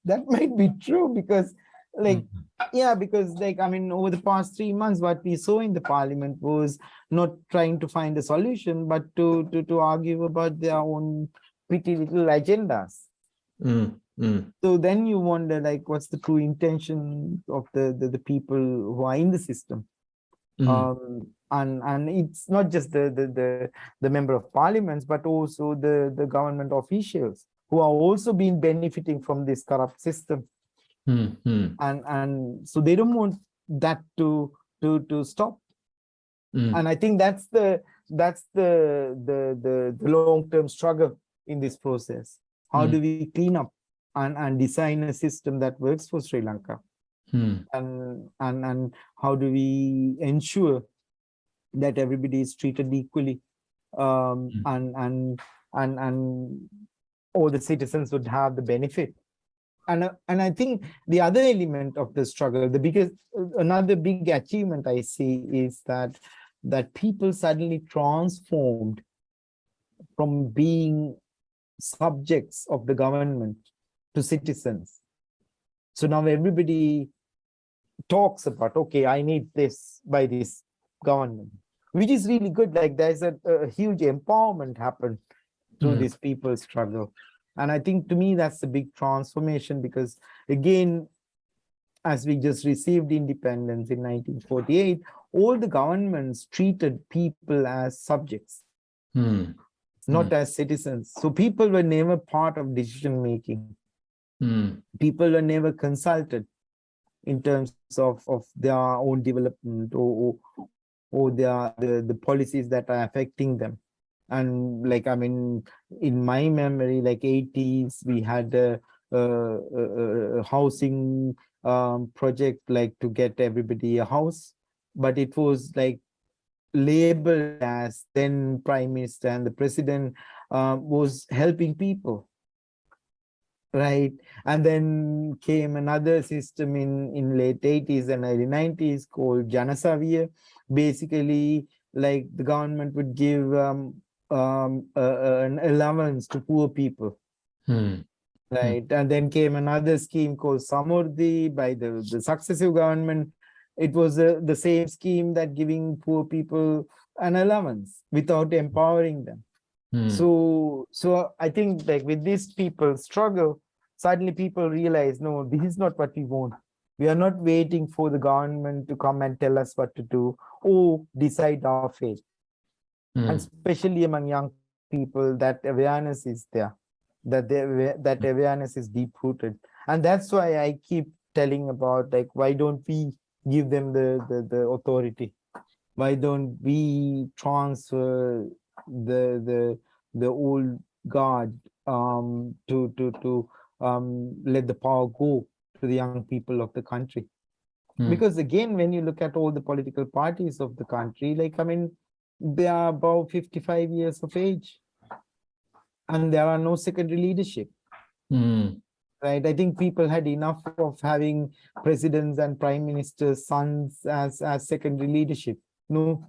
that might be true, because like, yeah, because like, I mean, over the past 3 months, what we saw in the parliament was not trying to find a solution, but to argue about their own pretty little agendas. So then you wonder, like, what's the true intention of the people who are in the system? And it's not just the member of parliaments, but also the government officials who are also been benefiting from this corrupt system. And so they don't want that to stop. And I think that's the long-term struggle in this process. How do we clean up and design a system that works for Sri Lanka? And how do we ensure that everybody is treated equally, and all the citizens would have the benefit? And I think the other element of the struggle, another big achievement I see is that people suddenly transformed from being subjects of the government to citizens. So now everybody talks about, okay, I need this by this government, which is really good. Like there's a huge empowerment happened through this people's struggle. And I think to me, that's a big transformation, because again, as we just received independence in 1948, all the governments treated people as subjects, not as citizens. So people were never part of decision making. People were never consulted in terms of their own development or the policies that are affecting them. And like, I mean, in my memory, like 80s, we had a housing project, like to get everybody a house, but it was like labeled as then Prime Minister and the President was helping people. Right. And then came another system in late 80s and early 90s called Janasavya. Basically, like the government would give an allowance to poor people. Right. And then came another scheme called Samurdhi by the successive government. It was the same scheme that giving poor people an allowance without empowering them. So I think like with these people struggle, suddenly people realize, no, this is not what we want. We are not waiting for the government to come and tell us what to do or decide our fate. And especially among young people, that awareness is there, that awareness is deep-rooted. And that's why I keep telling about, like, why don't we give them the authority? Why don't we transfer the old guard to let the power go to the young people of the country? Because again, when you look at all the political parties of the country, like, I mean, they are about 55 years of age, and there are no secondary leadership. Right? I think people had enough of having presidents and prime ministers' sons as secondary leadership. No.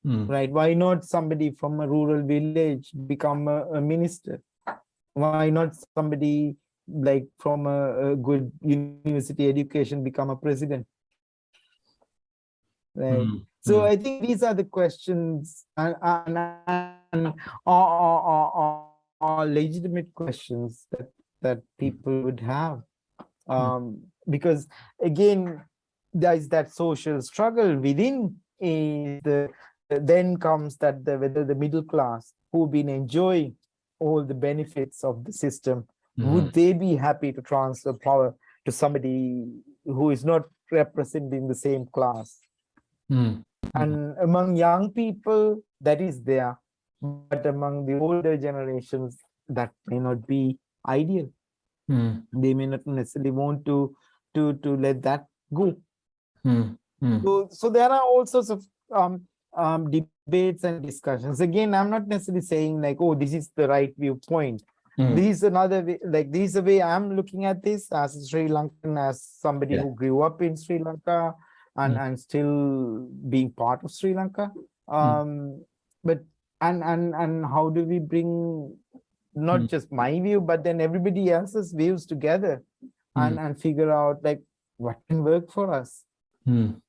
Right? Why not somebody from a rural village become a minister? Why not somebody like from a good university education become a president? Right. So I think these are the questions and are legitimate questions that people would have. Because again, there is that social struggle within then comes that whether the middle class who've been enjoying all the benefits of the system, would they be happy to transfer power to somebody who is not representing the same class? And among young people, that is there, but among the older generations, that may not be ideal. They may not necessarily want to let that go. So there are all sorts of debates and discussions. Again, I'm not necessarily saying like, oh, this is the right viewpoint. This is another way, like this is the way I'm looking at this as a Sri Lankan, as somebody who grew up in Sri Lanka and still being part of Sri Lanka. But and how do we bring not just my view, but then everybody else's views together and figure out like what can work for us? And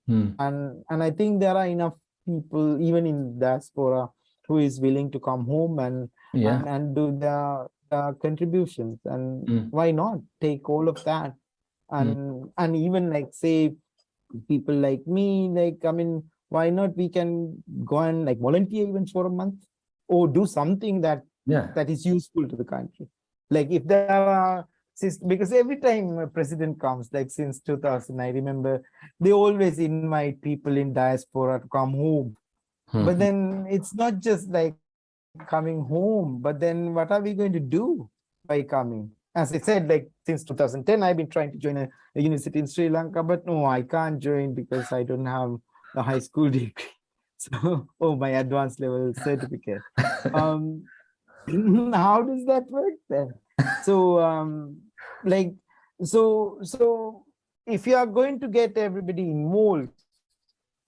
I think there are enough people, even in diaspora, who is willing to come home and do their contributions. And why not take all of that? And even like say people like me, like I mean, why not we can go and like volunteer even for a month or do something that is useful to the country. Like if there are, because every time a president comes, like since 2000, I remember they always invite people in diaspora to come home. But then it's not just like coming home, but then what are we going to do by coming? As I said, like since 2010, I've been trying to join a university in Sri Lanka, but no, I can't join because I don't have a high school degree. So, my advanced level certificate. How does that work then? So, so if you are going to get everybody involved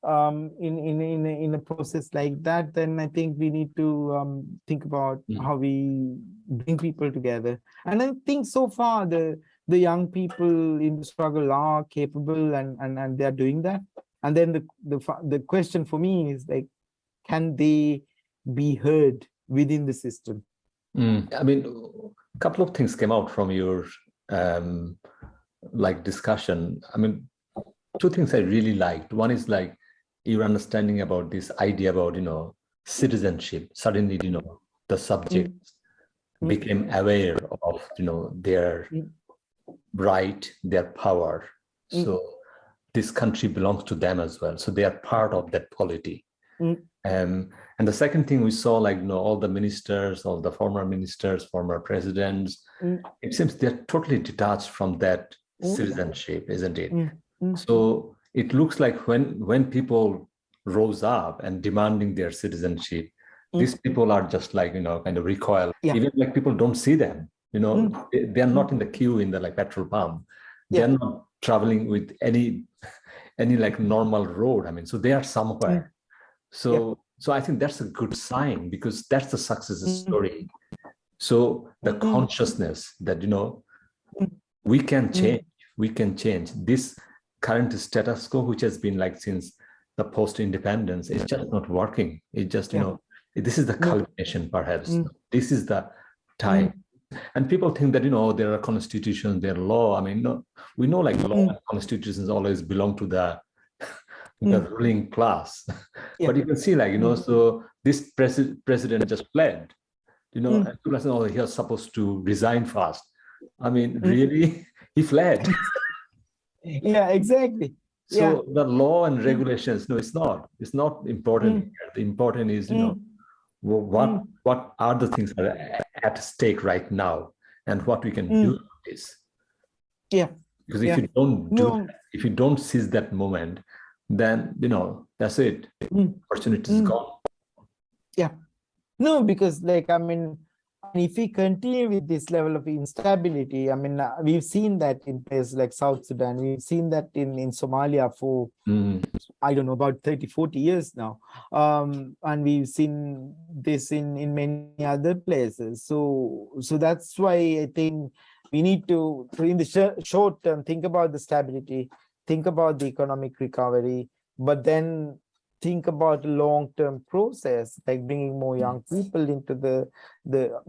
in a process like that, then I think we need to think about how we bring people together. And I think so far the young people in the struggle are capable and they are doing that. And then the question for me is like, can they be heard within the system? I mean, a couple of things came out from your like discussion. I mean, two things I really liked. One is like your understanding about this idea about, citizenship. Suddenly, the subjects became aware of, their right, their power. So this country belongs to them as well. So they are part of that polity. And the second thing we saw, like, all the ministers, all the former ministers, former presidents, it seems they're totally detached from that citizenship, isn't it? So it looks like when people rose up and demanding their citizenship, these people are just like, kind of recoil. Even like people don't see them, they are not in the queue in the like petrol pump. They're not traveling with any like normal road. I mean, so they are somewhere. So I think that's a good sign, because that's the success story. So the consciousness that, we can change this current status quo, which has been like since the post-independence, it's just not working. It just, this is the culmination, perhaps. This is the time. And people think that, there are constitutions, there are law. I mean, no, we know like law and constitutions always belong to the ruling class. But you can see like, so this president just fled, and people say, oh, he was supposed to resign fast. I mean, really? He fled. Yeah, exactly. So the law and regulations, no, it's not important here. The important is, what are the things that are at stake right now, and what we can do with this. Because if you don't do that, if you don't seize that moment, then that's it. Opportunity is gone. No, because like, I mean, if we continue with this level of instability, I mean, we've seen that in places like South Sudan, we've seen that in Somalia for, I don't know, about 30, 40 years now. And we've seen this in many other places. So that's why I think we need to in the short term, think about the stability, think about the economic recovery, but then think about the long-term process, like bringing more young people into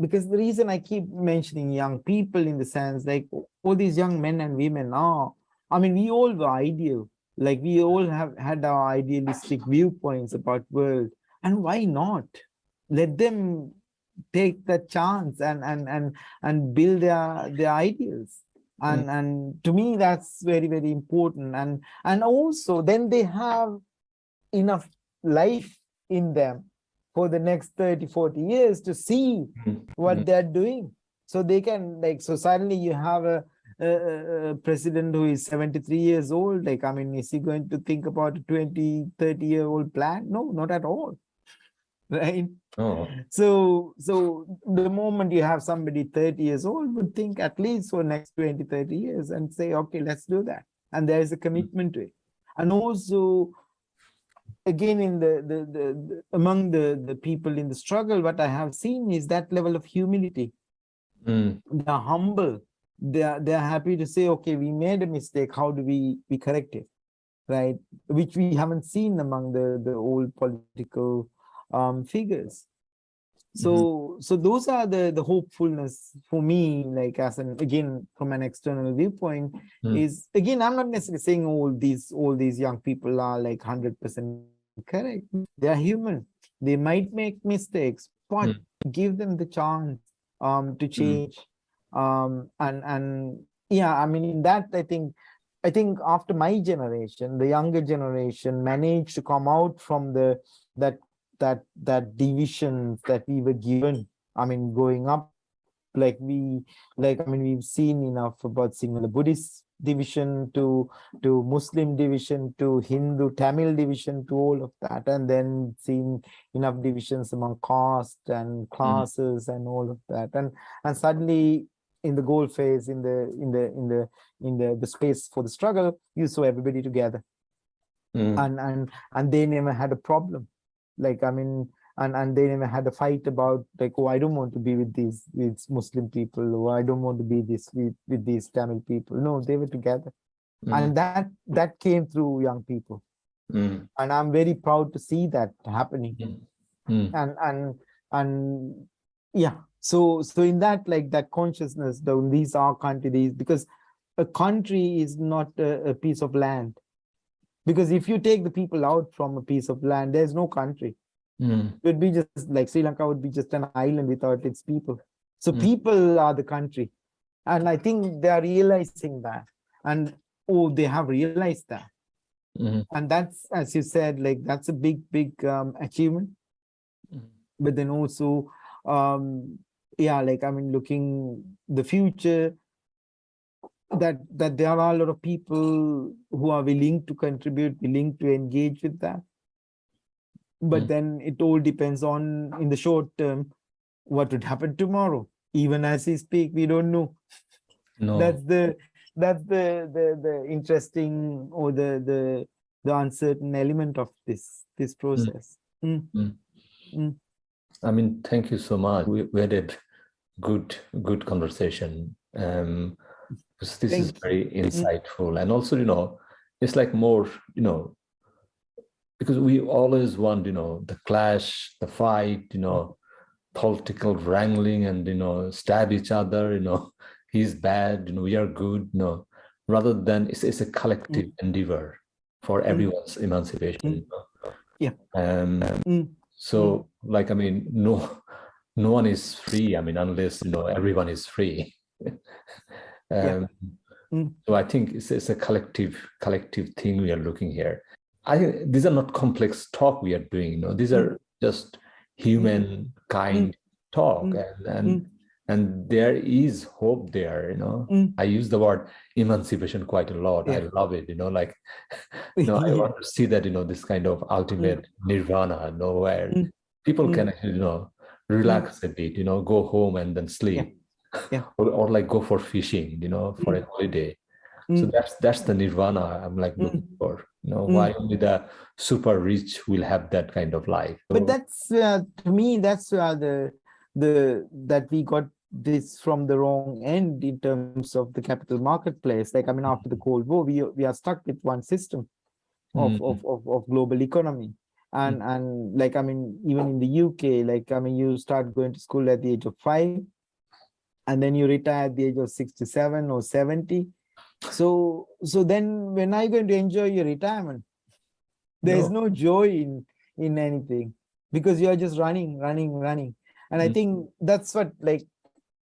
because the reason I keep mentioning young people in the sense, like all these young men and women are, I mean, we all were ideal, like we all have had our idealistic viewpoints about world, and why not let them take that chance and build their ideals. And to me, that's very, very important. And also then they have enough life in them for the next 30, 40 years to see what they're doing. So they can, like, so suddenly you have a president who is 73 years old. Like, I mean, is he going to think about a 20, 30-year-old plan? No, not at all. Right? So the moment you have somebody 30 years old would think at least for next 20, 30 years and say, okay, let's do that. And there is a commitment to it. And also, again, in among the people in the struggle, what I have seen is that level of humility. They're humble. They're happy to say, okay, we made a mistake. How do we correct it? Right? Which we haven't seen among the old political figures. So those are the hopefulness for me, like again, from an external viewpoint, is, again, I'm not necessarily saying all these young people are like 100% Correct. They are human. They might make mistakes, but Mm. give them the chance to Mm. change. And yeah, I mean, in that, I think after my generation, the younger generation managed to come out from that divisions that we were given. I mean, growing up, I mean, we've seen enough about Sinhala Buddhist division to Muslim division to Hindu Tamil division to all of that, and then seen enough divisions among caste and classes and all of that, and suddenly in the goal phase, in the space for the struggle, you saw everybody together, and they never had a problem. Like, I mean, and they never had a fight about, like, oh, I don't want to be with these Muslim people, or I don't want to be with these Tamil people. No, they were together, and that came through young people, and I'm very proud to see that happening. And yeah, so in that, like, that consciousness, though, these are countries, because a country is not a piece of land. Because if you take the people out from a piece of land, there's no country. It would be just like Sri Lanka would be just an island without its people. So people are the country. And I think they are realizing that. And they have realized that. And that's, as you said, like, that's a big achievement. But then also, yeah, like, I mean, looking the future, that there are a lot of people who are willing to contribute, willing to engage with that. But then it all depends on, in the short term, what would happen tomorrow. Even as we speak, we don't know. No. That's the interesting, or the uncertain element of this process. I mean, thank you so much. We had a good conversation. Because this is very insightful, and also, it's like more, because we always want, the clash, the fight, political wrangling, and stab each other. He's bad, we are good. Rather than it's a collective endeavor for everyone's emancipation. Yeah. So, like, I mean, no one is free. I mean, unless everyone is free. So I think it's a collective thing we are looking here. I think these are not complex talk we are doing. These are just humankind talk, and there is hope there. I use the word emancipation quite a lot. I love it. Like, I want to see that this kind of ultimate nirvana, where people can actually relax a bit, go home and then sleep. Or like go for fishing, for a holiday. So that's the nirvana I'm like looking for. Why only the super rich will have that kind of life? But that's to me, that's that we got this from the wrong end in terms of the capital marketplace. Like, I mean, after the Cold War, we are stuck with one system of global economy. And like, I mean, even in the UK, like, I mean, you start going to school at the age of 5, and then you retire at the age of 67 or 70. So then when are you going to enjoy your retirement? There's no joy in anything, because you're just running. And I think that's what, like,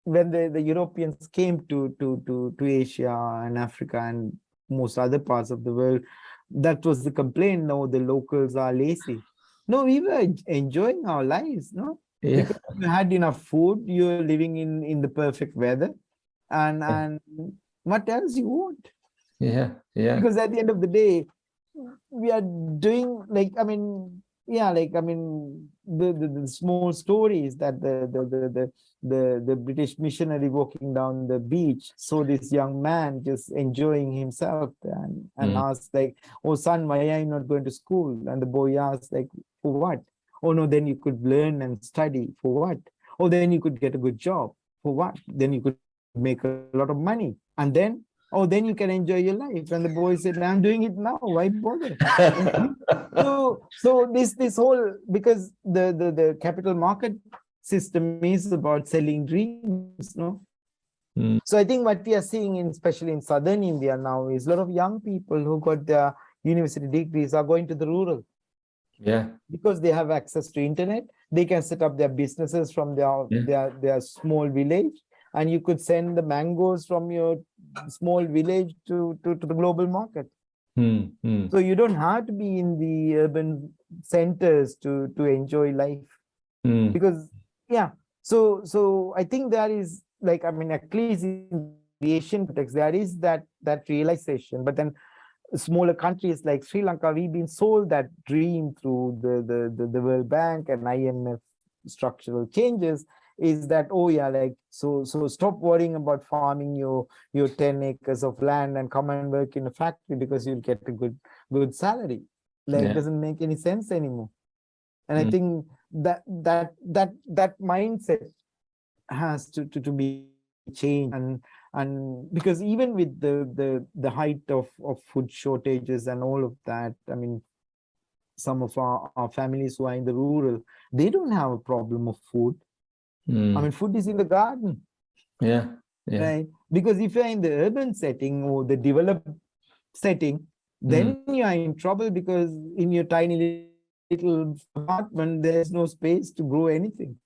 when the Europeans came to Asia and Africa and most other parts of the world, that was the complaint. No, the locals are lazy. No, we were enjoying our lives, no? Yeah. Because you had enough food, you're living in the perfect weather, and what else you want? Yeah. Because at the end of the day, we are doing, like, I mean, yeah, like, I mean, the small stories that the British missionary walking down the beach saw this young man just enjoying himself, and asked, like, oh son, why are you not going to school? And the boy asked, like, for what? Oh no, then you could learn and study. For what? Oh, then you could get a good job. For what? Then you could make a lot of money. And then, oh, then you can enjoy your life. And the boy said, I'm doing it now. Why bother? So this whole, because the capital market system is about selling dreams, no? So I think what we are seeing, especially in southern India now, is a lot of young people who got their university degrees are going to the rural. Yeah. Because they have access to internet. They can set up their businesses from their small village, and you could send the mangoes from your small village to the global market. So you don't have to be in the urban centers to enjoy life. Because so I think there is, like, I mean, at least in the Asian context, there is that realization. But then smaller countries like Sri Lanka, we've been sold that dream through the World Bank and IMF structural changes, is that, oh yeah, like, so stop worrying about farming your 10 acres of land and come and work in a factory because you'll get a good salary. Like, it doesn't make any sense anymore. And I think that mindset has to be changed. And because even with the height of food shortages and all of that, I mean, some of our families who are in the rural, they don't have a problem of food. I mean, food is in the garden. Yeah. Right? Because if you're in the urban setting or the developed setting, then you are in trouble, because in your tiny little apartment, there's no space to grow anything.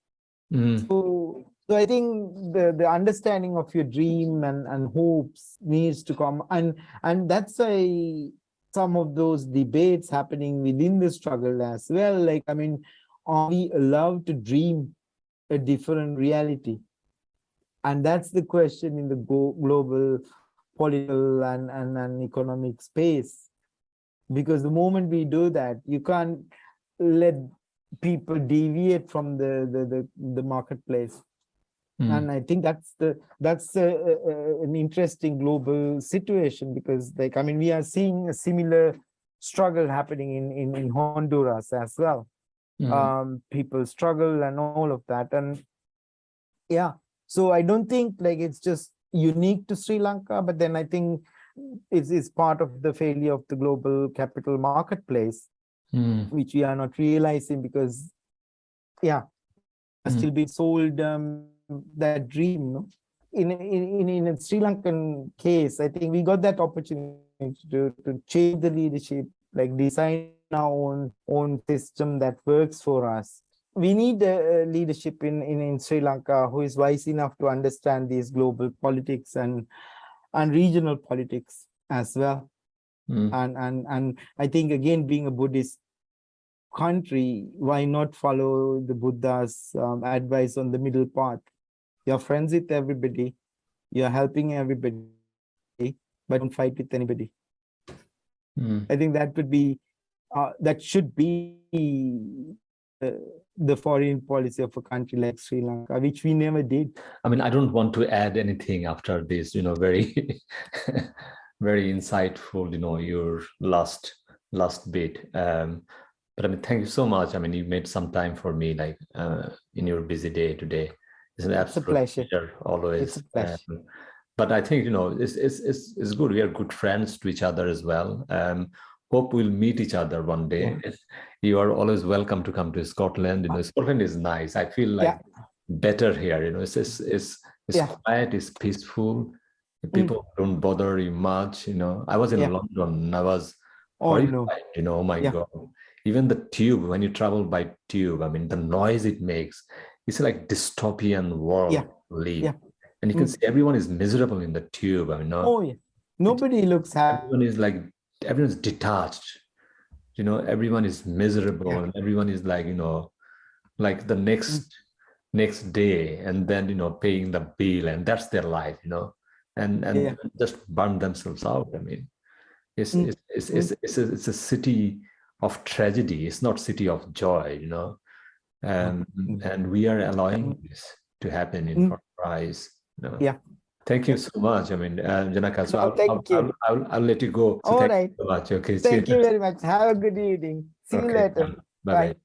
So I think the understanding of your dream and hopes needs to come, and that's why some of those debates happening within the struggle as well. Like, I mean, are we allowed to dream a different reality? And that's the question in the global political and economic space. Because the moment we do that, you can't let people deviate from the marketplace. And I think that's an interesting global situation, because, like, I mean, we are seeing a similar struggle happening in Honduras as well. People struggle and all of that. And so I don't think, like, it's just unique to Sri Lanka, but then I think it's part of the failure of the global capital marketplace, which we are not realizing, because still being sold that dream. No? In a Sri Lankan case, I think we got that opportunity to change the leadership, like design our own system that works for us. We need a leadership in Sri Lanka who is wise enough to understand these global politics and regional politics as well. And I think, again, being a Buddhist country, why not follow the Buddha's advice on the middle path? You're friends with everybody, you're helping everybody, but don't fight with anybody. I think that would be that should be the foreign policy of a country like Sri Lanka, which we never did. I mean, I don't want to add anything after this, very very insightful, your last bit. But I mean, thank you so much. I mean, you made some time for me, like in your busy day today. It's an absolute pleasure, always. It's a pleasure. But I think, it's good. We are good friends to each other as well. Hope we'll meet each other one day. Yeah. You are always welcome to come to Scotland. Scotland is nice. I feel like better here. It's quiet, it's peaceful. People don't bother you much. I was in London. I was horrified. Oh my God. Even the tube, when you travel by tube, I mean, the noise it makes, it's like dystopian world live. And you can see everyone is miserable in the tube. I mean, nobody looks happy. Everyone's detached. Everyone is miserable, and everyone is like, like the next day, and then paying the bill, and that's their life, and just burn themselves out. I mean, it's a city of tragedy. It's not city of joy, and we are allowing this to happen in front of our eyes. Thank you so much. I mean, Janaka. So I'll let you go. So All thank right. you so much. Okay. Thank you very much. Have a good evening. See you later. Bye.